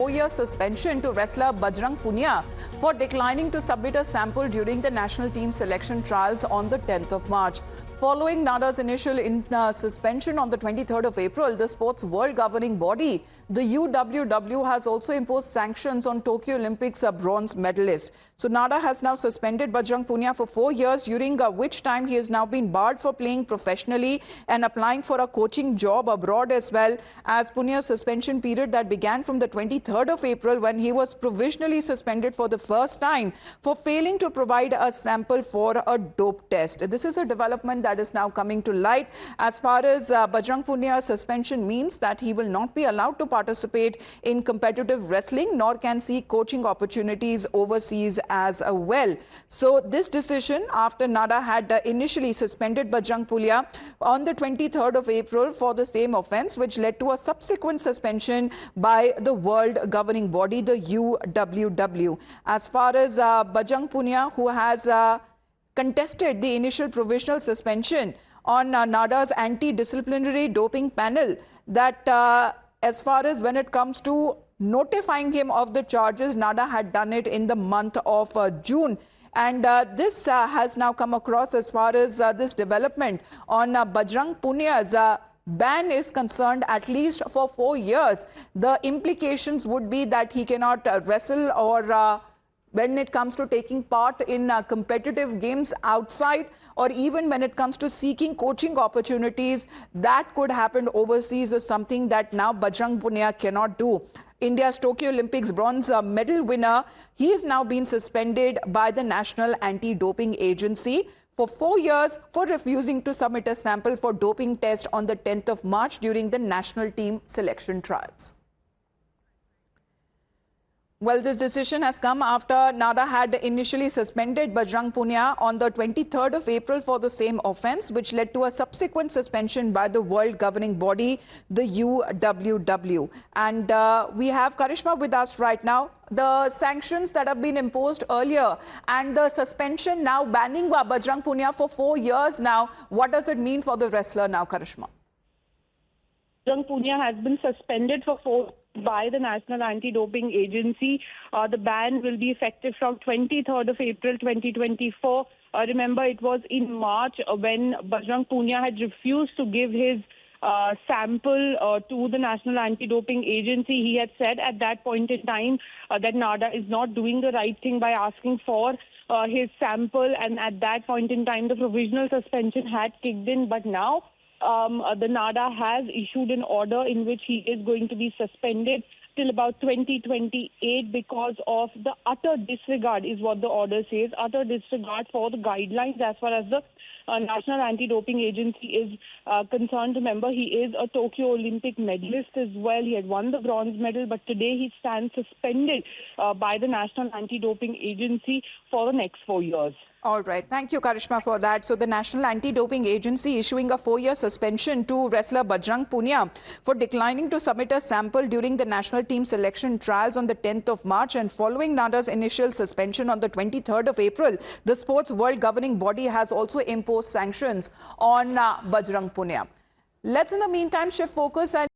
4-year suspension to wrestler Bajrang Punia for declining to submit a sample during the national team selection trials on the 10th of March. Following NADA's initial suspension on the 23rd of April, the sports world governing body, the UWW, has also imposed sanctions on Tokyo Olympics bronze medalist. So NADA has now suspended Bajrang Punia for 4 years, during which time he has now been barred for playing professionally and applying for a coaching job abroad, as well as Punia's suspension period that began from the 23rd of April, when he was provisionally suspended for the first time for failing to provide a sample for a dope test. This is a development that is now coming to light. As far as Bajrang Punia's suspension means that he will not be allowed to participate in competitive wrestling, nor can seek coaching opportunities overseas as well. So this decision, after NADA had initially suspended Bajrang Punia on the 23rd of April for the same offence, which led to a subsequent suspension by the world governing body, the UWW. As far as Bajrang Punia, who has contested the initial provisional suspension on NADA's anti-disciplinary doping panel, that as far as when it comes to notifying him of the charges, NADA had done it in the month of June. And this has now come across as far as this development on Bajrang Punia's ban is concerned, at least for 4 years. The implications would be that he cannot wrestle or when it comes to taking part in competitive games outside, or even when it comes to seeking coaching opportunities that could happen overseas, is something that now Bajrang Punia cannot do. India's Tokyo Olympics bronze medal winner, he has now been suspended by the National Anti-Doping Agency for 4 years for refusing to submit a sample for doping test on the 10th of March during the national team selection trials. Well, this decision has come after NADA had initially suspended Bajrang Punia on the 23rd of April for the same offence, which led to a subsequent suspension by the world governing body, the UWW. And we have Karishma with us right now. The sanctions that have been imposed earlier and the suspension now banning Bajrang Punia for 4 years now, what does it mean for the wrestler now, Karishma? Bajrang Punia has been suspended for 4 years by the National Anti-Doping Agency. The ban will be effective from 23rd of April 2024. Remember, it was in March when Bajrang Punia had refused to give his sample to the National Anti-Doping Agency. He had said at that point in time that NADA is not doing the right thing by asking for his sample, and at that point in time the provisional suspension had kicked in. But now the NADA has issued an order in which he is going to be suspended till about 2028 because of the utter disregard, is what the order says, utter disregard for the guidelines as far as the National Anti-Doping Agency is concerned. Remember, he is a Tokyo Olympic medalist as well. He had won the bronze medal, but today he stands suspended by the National Anti-Doping Agency for the next 4 years. All right. Thank you, Karishma, for that. So the National Anti-Doping Agency issuing a 4-year suspension to wrestler Bajrang Punia for declining to submit a sample during the national team selection trials on the 10th of March. And following NADA's initial suspension on the 23rd of April, the sports world governing body has also imposed sanctions on Bajrang Punia. Let's in the meantime shift focus and